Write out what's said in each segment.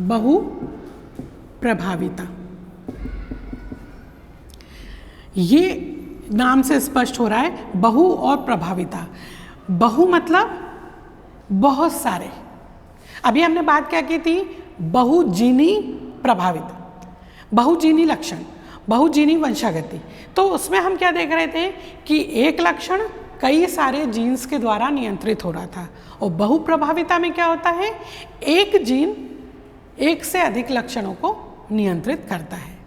बहु प्रभाविता। ये नाम से स्पष्ट हो रहा है बहु और प्रभाविता। बहु मतलब बहुत सारे। अभी हमने बात क्या की थी, बहुजीनी प्रभावित, बहुजीनी लक्षण, बहुजीनी वंशागति। तो उसमें हम क्या देख रहे थे कि एक लक्षण कई सारे जीन्स के द्वारा नियंत्रित हो रहा था, और बहुप्रभाविता में क्या होता है, एक जीन एक से अधिक लक्षणों को नियंत्रित करता है।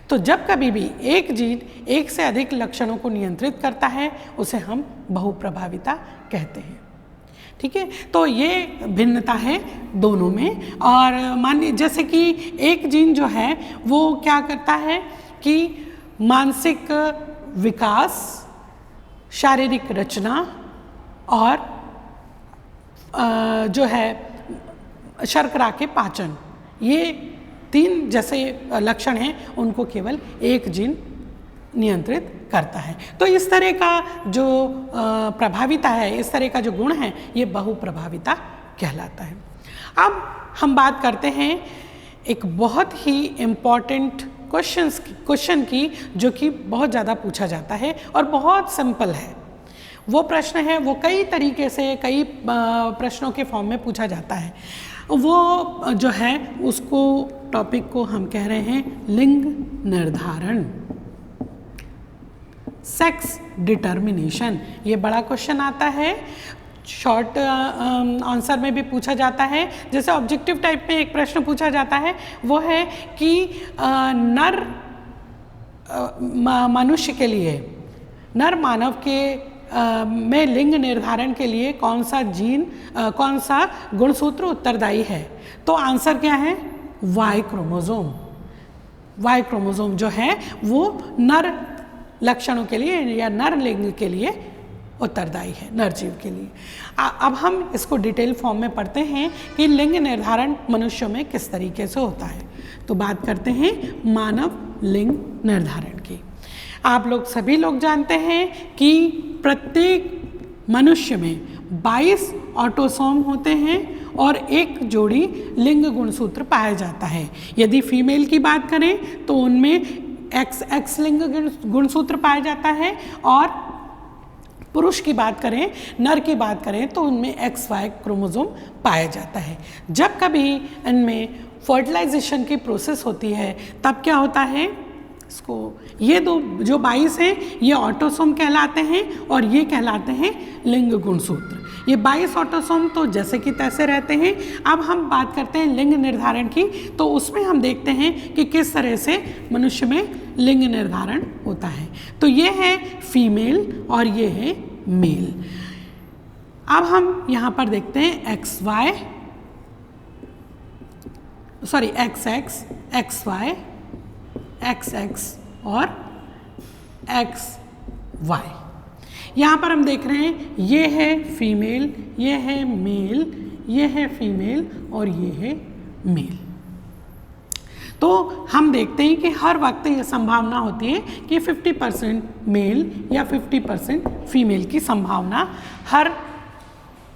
तो जब कभी भी एक जीन एक से अधिक लक्षणों को नियंत्रित करता है उसे हम बहुप्रभाविता कहते हैं। ठीक है, तो ये भिन्नता है दोनों में। और मानिए जैसे कि एक जीन जो है वो क्या करता है कि मानसिक विकास, शारीरिक रचना और जो है शर्करा के पाचन, ये 3 जैसे लक्षण हैं उनको केवल एक जीन नियंत्रित करता है। तो इस तरह का जो प्रभाविता है, इस तरह का जो गुण है, ये बहुप्रभाविता कहलाता है। अब हम बात करते हैं एक बहुत ही इम्पॉर्टेंट क्वेश्चन की, जो कि बहुत ज़्यादा पूछा जाता है और बहुत सिंपल है। वो प्रश्न है, वो कई तरीके से कई प्रश्नों के फॉर्म में पूछा जाता है। वो जो है उसको टॉपिक को हम कह रहे हैं लिंग निर्धारण, सेक्स डिटर्मिनेशन। ये बड़ा क्वेश्चन आता है, शॉर्ट आंसर में भी पूछा जाता है। जैसे ऑब्जेक्टिव टाइप में एक प्रश्न पूछा जाता है, वो है कि नर मनुष्य के लिए, नर मानव के में लिंग निर्धारण के लिए कौन सा जीन, कौन सा गुणसूत्र उत्तरदायी है। तो आंसर क्या है, वाई क्रोमोसोम। वाई क्रोमोसोम जो है वो नर लक्षणों के लिए या नर लिंग के लिए उत्तरदायी है, नर जीव के लिए। अब हम इसको डिटेल फॉर्म में पढ़ते हैं कि लिंग निर्धारण मनुष्यों में किस तरीके से होता है। तो बात करते हैं मानव लिंग निर्धारण की। आप लोग सभी लोग जानते हैं कि प्रत्येक मनुष्य में 22 ऑटोसोम होते हैं और एक जोड़ी लिंग गुणसूत्र पाया जाता है। यदि फीमेल की बात करें तो उनमें XX लिंग गुणसूत्र पाया जाता है, और पुरुष की बात करें, नर की बात करें तो उनमें XY क्रोमोसोम पाया जाता है। जब कभी इनमें फर्टिलाइजेशन की प्रोसेस होती है तब क्या होता है, इसको ये दो जो 22 हैं ये ऑटोसोम कहलाते हैं और ये कहलाते हैं लिंग गुणसूत्र। ये 22 ऑटोसोम तो जैसे कि तैसे रहते हैं। अब हम बात करते हैं लिंग निर्धारण की, तो उसमें हम देखते हैं कि किस तरह से मनुष्य में लिंग निर्धारण होता है। तो ये है फीमेल और ये है मेल। अब हम यहाँ पर देखते हैं XX, XY, XX और XY। यहाँ पर हम देख रहे हैं ये है फीमेल, ये है मेल, ये है फीमेल और ये है मेल। तो हम देखते हैं कि हर वक्त ये संभावना होती है कि 50% मेल या 50% फीमेल की संभावना हर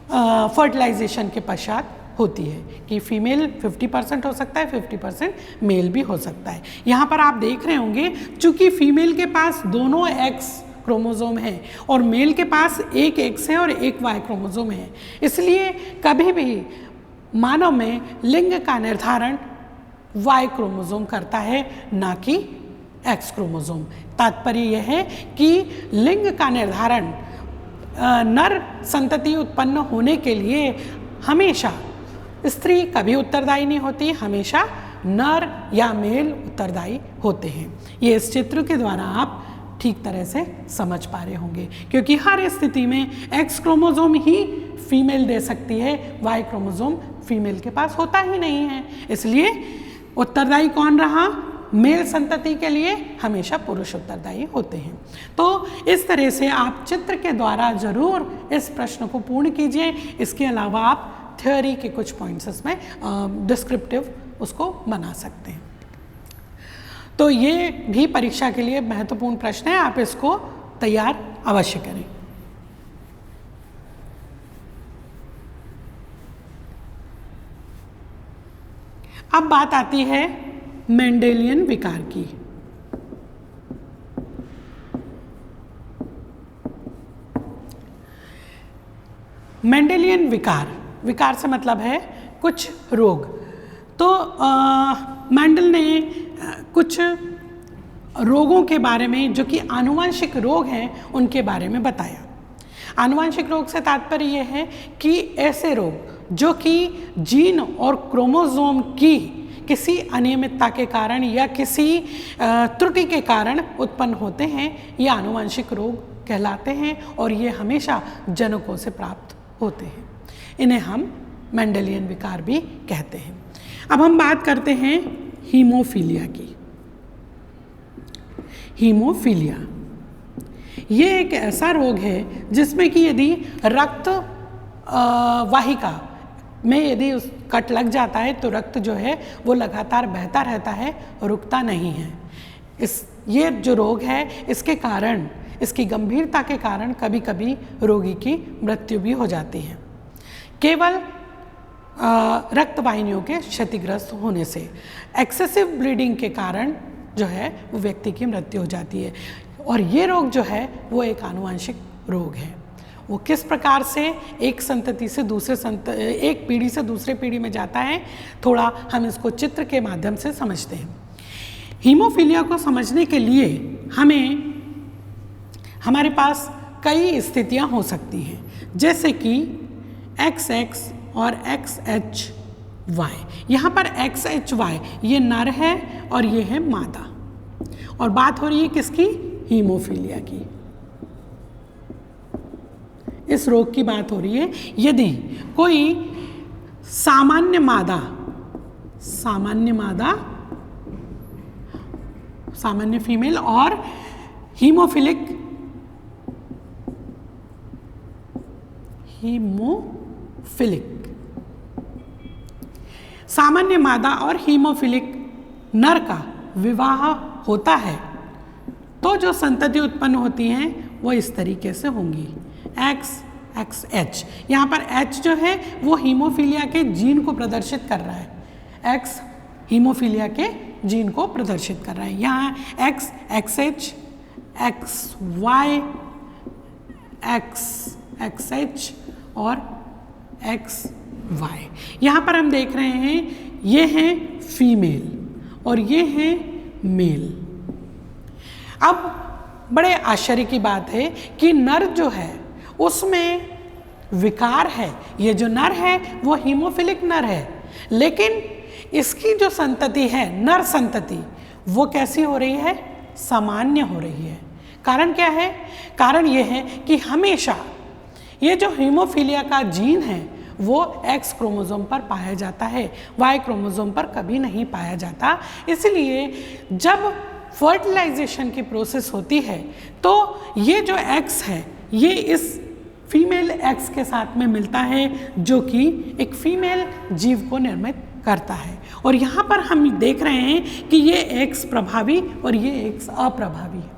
फर्टिलाइजेशन के पश्चात होती है, कि फीमेल 50% हो सकता है, 50% मेल भी हो सकता है। यहाँ पर आप देख रहे होंगे चूँकि फीमेल के पास दोनों X क्रोमोसोम है और मेल के पास एक X है और एक Y क्रोमोसोम है, इसलिए कभी भी मानव में लिंग का निर्धारण Y क्रोमोसोम करता है, ना कि X क्रोमोसोम। तात्पर्य यह है कि लिंग का निर्धारण नर संतति उत्पन्न होने के लिए हमेशा स्त्री कभी उत्तरदायी नहीं होती, हमेशा नर या मेल उत्तरदायी होते हैं। ये इस चित्र के द्वारा आप ठीक तरह से समझ पा रहे होंगे, क्योंकि हर स्थिति में X क्रोमोसोम ही फीमेल दे सकती है, Y क्रोमोसोम फीमेल के पास होता ही नहीं है। इसलिए उत्तरदायी कौन रहा, मेल संतति के लिए हमेशा पुरुष उत्तरदायी होते हैं। तो इस तरह से आप चित्र के द्वारा जरूर इस प्रश्न को पूर्ण कीजिए। इसके अलावा आप थ्योरी के कुछ पॉइंट्स में डिस्क्रिप्टिव उसको बना सकते हैं। तो ये भी परीक्षा के लिए महत्वपूर्ण प्रश्न है, आप इसको तैयार अवश्य करें। अब बात आती है मेंडेलियन विकार की। मेंडेलियन विकार, विकार से मतलब है कुछ रोग। तो मेंडल ने कुछ रोगों के बारे में जो कि आनुवंशिक रोग हैं उनके बारे में बताया। आनुवंशिक रोग से तात्पर्य यह है कि ऐसे रोग जो कि जीन और क्रोमोसोम की किसी अनियमितता के कारण या किसी त्रुटि के कारण उत्पन्न होते हैं, ये आनुवंशिक रोग कहलाते हैं और ये हमेशा जनकों से प्राप्त होते हैं। इन्हें हम मेंडेलियन विकार भी कहते हैं। अब हम बात करते हैं हीमोफीलिया की। हीमोफीलिया ये एक ऐसा रोग है जिसमें कि यदि रक्त वाहिका में यदि उस कट लग जाता है तो रक्त जो है वो लगातार बहता रहता है, रुकता नहीं है। ये जो रोग है इसके कारण, इसकी गंभीरता के कारण कभी कभी रोगी की मृत्यु भी हो जाती है, केवल रक्त वाहिनियों के क्षतिग्रस्त होने से। एक्सेसिव ब्लीडिंग के कारण जो है वो व्यक्ति की मृत्यु हो जाती है। और ये रोग जो है वो एक आनुवंशिक रोग है। वो किस प्रकार से एक संतति से एक पीढ़ी से दूसरे पीढ़ी में जाता है, थोड़ा हम इसको चित्र के माध्यम से समझते हैं। हीमोफीलिया को समझने के लिए हमारे पास कई स्थितियां हो सकती हैं, जैसे कि XX और XHY। यहाँ पर XHY ये नर है और ये है मादा, और बात हो रही है किसकी? हीमोफीलिया की। इस रोग की बात हो रही है। यदि कोई सामान्य मादा, सामान्य फीमेल और हीमोफिलिक सामान्य मादा और हीमोफिलिक नर का विवाह होता है तो जो संतति उत्पन्न होती हैं वो इस तरीके से होंगी, XXH। यहाँ पर H जो है वो हीमोफीलिया के जीन को प्रदर्शित कर रहा है, X हीमोफीलिया के जीन को प्रदर्शित कर रहा है। यहाँ XXH, XY, XXH और XY। यहाँ पर हम देख रहे हैं ये हैं फीमेल और ये हैं मेल। अब बड़े आश्चर्य की बात है कि नर जो है उसमें विकार है। ये जो नर है वो हीमोफिलिक नर है, लेकिन इसकी जो संतति है, नर संतति, वो कैसी हो रही है? सामान्य हो रही है। कारण क्या है? कारण ये है कि हमेशा ये जो हीमोफीलिया का जीन है वो X क्रोमोसोम पर पाया जाता है, Y क्रोमोसोम पर कभी नहीं पाया जाता। इसलिए जब फर्टिलाइजेशन की प्रोसेस होती है तो ये जो X है ये इस फीमेल X के साथ में मिलता है, जो कि एक फीमेल जीव को निर्मित करता है। और यहाँ पर हम देख रहे हैं कि ये X प्रभावी और ये X अप्रभावी है।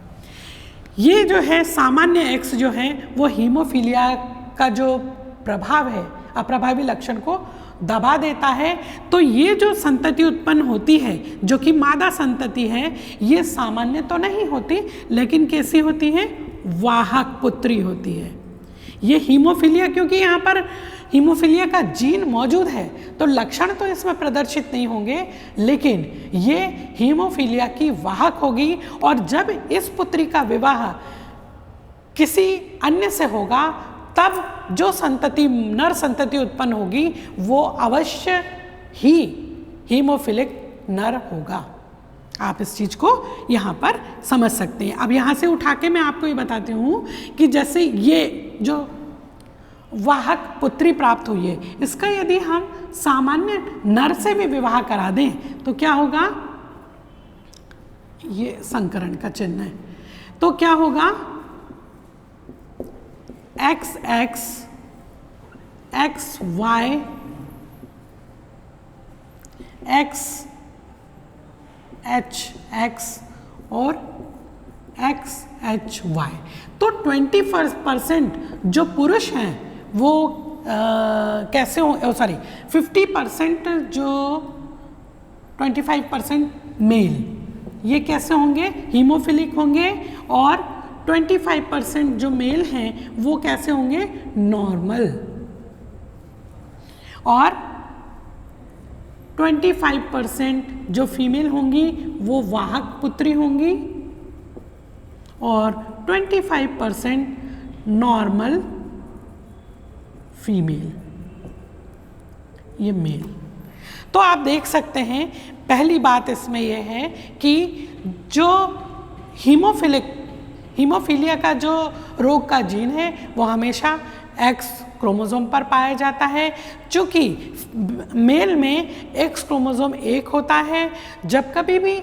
ये जो है सामान्य X जो है वो हीमोफीलिया का जो प्रभाव है, अप्रभावी लक्षण को दबा देता है। तो ये जो संतति उत्पन्न होती है जो कि मादा संतति है, ये सामान्य तो नहीं होती, लेकिन कैसी होती है? वाहक पुत्री होती है। ये हीमोफीलिया, क्योंकि यहाँ पर हीमोफीलिया का जीन मौजूद है तो लक्षण तो इसमें प्रदर्शित नहीं होंगे, लेकिन ये हीमोफीलिया की वाहक होगी। और जब इस पुत्री का विवाह किसी अन्य से होगा तब जो संतति, नर संतति उत्पन्न होगी वो अवश्य ही हीमोफिलिक नर होगा। आप इस चीज़ को यहाँ पर समझ सकते हैं। अब यहाँ से उठा के मैं आपको ये बताती हूँ कि जैसे ये जो वाहक पुत्री प्राप्त हुई है, इसका यदि हम सामान्य नर से भी विवाह करा दें तो क्या होगा? ये संकरण का चिन्ह है। तो क्या होगा? XX, XY, XHX और XHY। तो 20% जो पुरुष हैं वो कैसे हो, 50% जो 25% मेल। ये कैसे होंगे? हीमोफिलिक होंगे। और 25% जो मेल हैं वो कैसे होंगे? नॉर्मल। और 25% जो फीमेल होंगी वो वाहक पुत्री होंगी और 25% नॉर्मल फीमेल, ये मेल। तो आप देख सकते हैं पहली बात इसमें यह है कि जो हीमोफीलिया का जो रोग का जीन है वो हमेशा एक्स क्रोमोसोम पर पाया जाता है। चूँकि मेल में एक्स क्रोमोसोम 1 होता है, जब कभी भी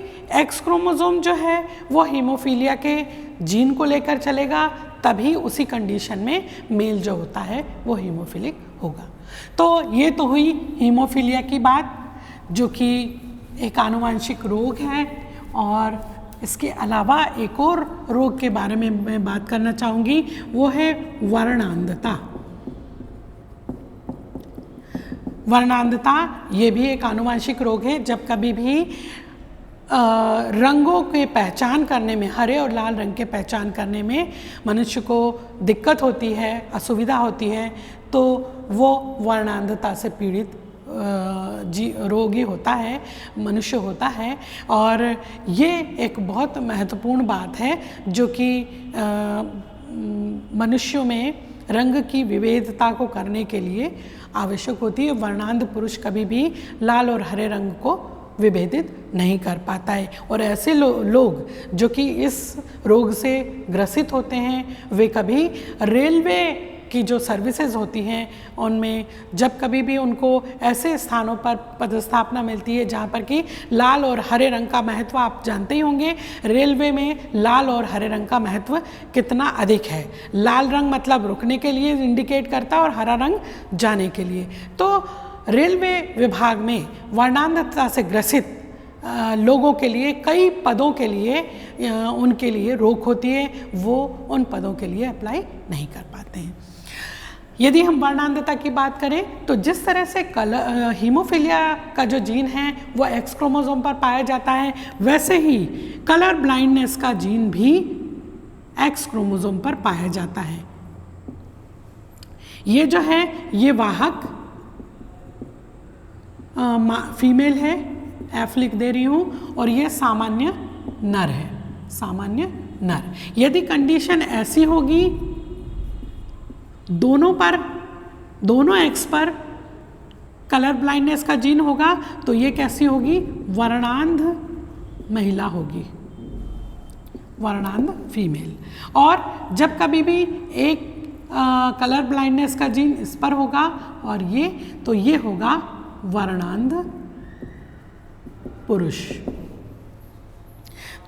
एक्स क्रोमोसोम जो है वो हीमोफीलिया के जीन को लेकर चलेगा तभी उसी कंडीशन में मेल जो होता है वो हीमोफिलिक होगा। तो ये तो हुई हीमोफीलिया की बात, जो कि एक आनुवांशिक रोग है। और इसके अलावा एक और रोग के बारे में मैं बात करना चाहूँगी, वो है वर्णांधता। वर्णांधता ये भी एक आनुवांशिक रोग है। जब कभी भी रंगों के पहचान करने में, हरे और लाल रंग के पहचान करने में मनुष्य को दिक्कत होती है, असुविधा होती है, तो वो वर्णांधता से पीड़ित रोगी होता है, मनुष्य होता है। और ये एक बहुत महत्वपूर्ण बात है जो कि मनुष्यों में रंग की विविधता को करने के लिए आवश्यक होती है। वर्णांध पुरुष कभी भी लाल और हरे रंग को विभेदित नहीं कर पाता है। और ऐसे लोग जो कि इस रोग से ग्रसित होते हैं, वे कभी रेलवे की जो सर्विसेज होती हैं उनमें जब कभी भी उनको ऐसे स्थानों पर पदस्थापना मिलती है जहाँ पर कि लाल और हरे रंग का महत्व, आप जानते ही होंगे रेलवे में लाल और हरे रंग का महत्व कितना अधिक है। लाल रंग मतलब रुकने के लिए इंडिकेट करता है और हरा रंग जाने के लिए। तो रेलवे विभाग में वर्णांधता से ग्रसित लोगों के लिए कई पदों के लिए उनके लिए रोक होती है, वो उन पदों के लिए अप्लाई नहीं कर पाते हैं। यदि हम वर्णांधता की बात करें तो जिस तरह से हीमोफीलिया का जो जीन है वो एक्स क्रोमोसोम पर पाया जाता है, वैसे ही कलर ब्लाइंडनेस का जीन भी एक्स क्रोमोसोम पर पाया जाता है। ये जो है ये वाहक फीमेल है, एफ लिख दे रही हूँ, और ये सामान्य नर है, सामान्य नर। यदि कंडीशन ऐसी होगी दोनों एक्स पर कलर ब्लाइंडनेस का जीन होगा तो ये कैसी होगी? वर्णांध महिला होगी, वर्णांध फीमेल। और जब कभी भी एक कलर ब्लाइंडनेस का जीन इस पर होगा और ये, तो ये होगा वर्णांध पुरुष।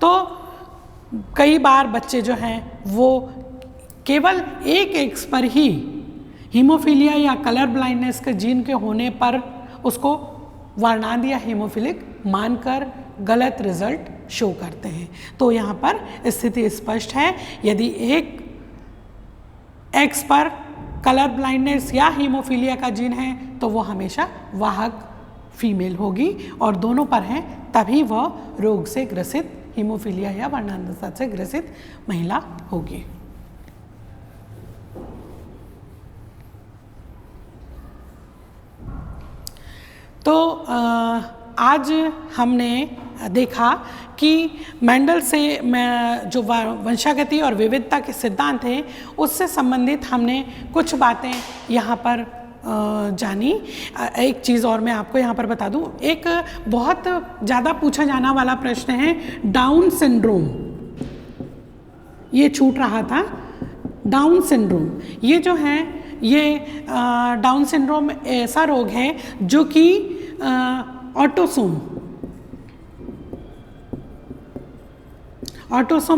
तो कई बार बच्चे जो हैं वो केवल एक एक्स पर ही हीमोफीलिया या कलर ब्लाइंडनेस के जीन के होने पर उसको वर्णांध या हीमोफिलिक मानकर गलत रिजल्ट शो करते हैं। तो यहाँ पर स्थिति स्पष्ट है, यदि एक एक्स पर कलर ब्लाइंडनेस या हीमोफीलिया का जीन है तो वो हमेशा वाहक फीमेल होगी, और दोनों पर हैं तभी वह रोग से ग्रसित हीमोफीलिया या वर्णांधता से ग्रसित महिला होगी। तो आज हमने देखा कि मेंडल से जो वंशागति और विविधता के सिद्धांत हैं उससे संबंधित हमने कुछ बातें यहाँ पर जानी। एक चीज़ और मैं आपको यहाँ पर बता दूँ, एक बहुत ज़्यादा पूछा जाना वाला प्रश्न है डाउन सिंड्रोम, ये छूट रहा था। डाउन सिंड्रोम ये जो है ये डाउन सिंड्रोम ऐसा रोग है जो कि ऑटोसोम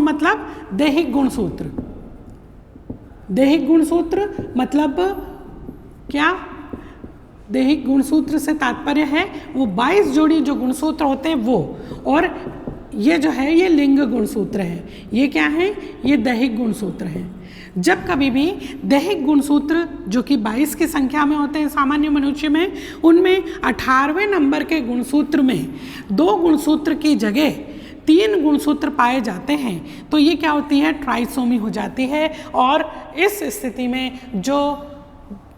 मतलब दैहिक गुणसूत्र। दैहिक गुणसूत्र मतलब क्या? दैहिक गुणसूत्र से तात्पर्य है वो 22 जोड़ी जो गुणसूत्र होते हैं वो, और ये जो है ये लिंग गुणसूत्र है। ये क्या है? ये दैहिक गुणसूत्र है। जब कभी भी दैहिक गुणसूत्र जो कि 22 की संख्या में होते हैं सामान्य मनुष्य में, उनमें 18वें नंबर के गुणसूत्र में 2 गुणसूत्र की जगह 3 गुणसूत्र पाए जाते हैं तो ये क्या होती है, ट्राइसोमी हो जाती है। और इस स्थिति में जो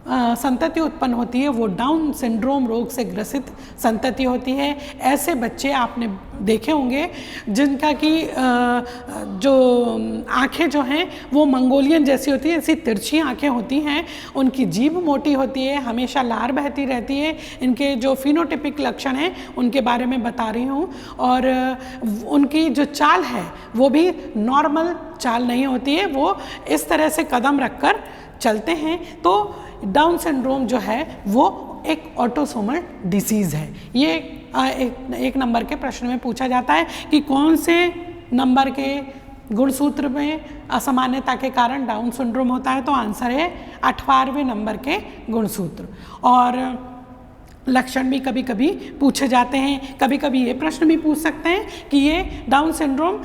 संतति उत्पन्न होती है वो डाउन सिंड्रोम रोग से ग्रसित संतति होती है। ऐसे बच्चे आपने देखे होंगे जिनका कि जो आँखें जो हैं वो मंगोलियन जैसी होती हैं, ऐसी तिरछी आँखें होती हैं, उनकी जीभ मोटी होती है, हमेशा लार बहती रहती है। इनके जो फिनोटिपिक लक्षण हैं उनके बारे में बता रही हूँ। और उनकी जो चाल है वो भी नॉर्मल चाल नहीं होती है, वो इस तरह से कदम रखकर चलते हैं। तो डाउन सिंड्रोम जो है वो एक ऑटोसोमल डिसीज़ है। ये एक नंबर के प्रश्न में पूछा जाता है कि कौन से नंबर के गुणसूत्र में असामान्यता के कारण डाउन सिंड्रोम होता है, तो आंसर है 18वें नंबर के गुणसूत्र। और लक्षण भी कभी कभी पूछे जाते हैं, कभी कभी ये प्रश्न भी पूछ सकते हैं कि ये डाउन सिंड्रोम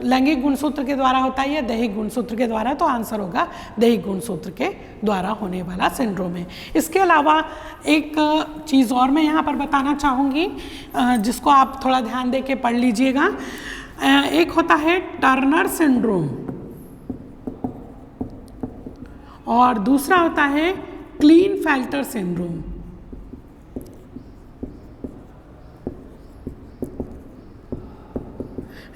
लैंगिक गुणसूत्र के द्वारा होता है या दैहिक गुणसूत्र के द्वारा, तो आंसर होगा दैहिक गुणसूत्र के द्वारा होने वाला सिंड्रोम है। इसके अलावा एक चीज़ और मैं यहाँ पर बताना चाहूँगी जिसको आप थोड़ा ध्यान दे के पढ़ लीजिएगा। एक होता है टर्नर सिंड्रोम और दूसरा होता है क्लीनफेल्टर सिंड्रोम,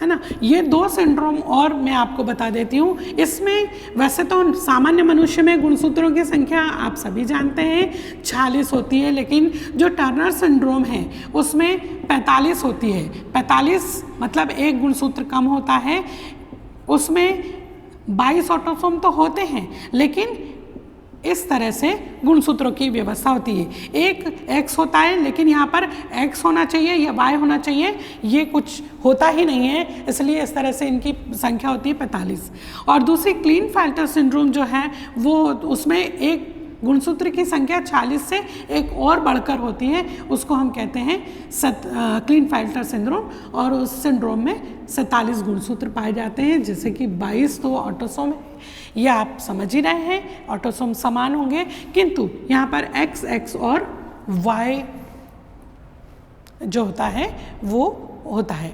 है ना। ये 2 सिंड्रोम और मैं आपको बता देती हूँ। इसमें वैसे तो सामान्य मनुष्य में गुणसूत्रों की संख्या आप सभी जानते हैं 46 होती है, लेकिन जो टर्नर सिंड्रोम है उसमें 45 होती है। 45 मतलब एक गुणसूत्र कम होता है। उसमें 22 ऑटोसोम तो होते हैं, लेकिन इस तरह से गुणसूत्रों की व्यवस्था होती है। एक X होता है, लेकिन यहाँ पर X होना चाहिए या Y होना चाहिए, ये कुछ होता ही नहीं है, इसलिए इस तरह से इनकी संख्या होती है 45। और दूसरी क्लीनफेल्टर सिंड्रोम जो है वो उसमें एक गुणसूत्र की संख्या 40 से एक और बढ़कर होती है, उसको हम कहते हैं क्लीनफेल्टर सिंड्रोम। और उस सिंड्रोम में 47 गुणसूत्र पाए जाते हैं, जैसे कि 22 तो ऑटोसोम है, ये आप समझ ही रहे हैं, ऑटोसोम समान होंगे, किंतु यहाँ पर XX और Y जो होता है वो होता है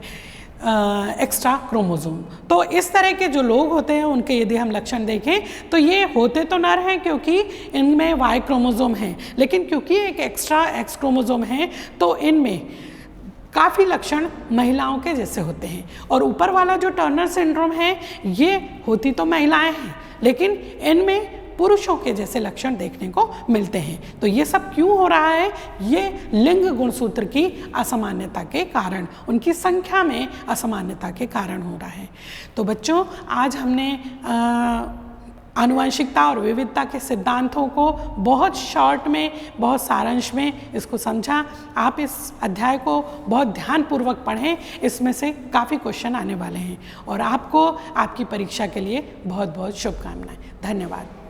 एक्स्ट्रा क्रोमोसोम। तो इस तरह के जो लोग होते हैं उनके यदि हम लक्षण देखें तो ये होते तो नर हैं क्योंकि इनमें Y क्रोमोसोम है, लेकिन क्योंकि एक एक्स्ट्रा X क्रोमोसोम है तो इनमें काफ़ी लक्षण महिलाओं के जैसे होते हैं। और ऊपर वाला जो टर्नर सिंड्रोम है ये होती तो महिलाएं हैं, लेकिन इनमें पुरुषों के जैसे लक्षण देखने को मिलते हैं। तो ये सब क्यों हो रहा है? ये लिंग गुणसूत्र की असामान्यता के कारण, उनकी संख्या में असामान्यता के कारण हो रहा है। तो बच्चों, आज हमने आनुवंशिकता और विविधता के सिद्धांतों को बहुत शॉर्ट में, बहुत सारांश में इसको समझा। आप इस अध्याय को बहुत ध्यानपूर्वक पढ़ें, इसमें से काफ़ी क्वेश्चन आने वाले हैं। और आपको आपकी परीक्षा के लिए बहुत बहुत शुभकामनाएं। धन्यवाद।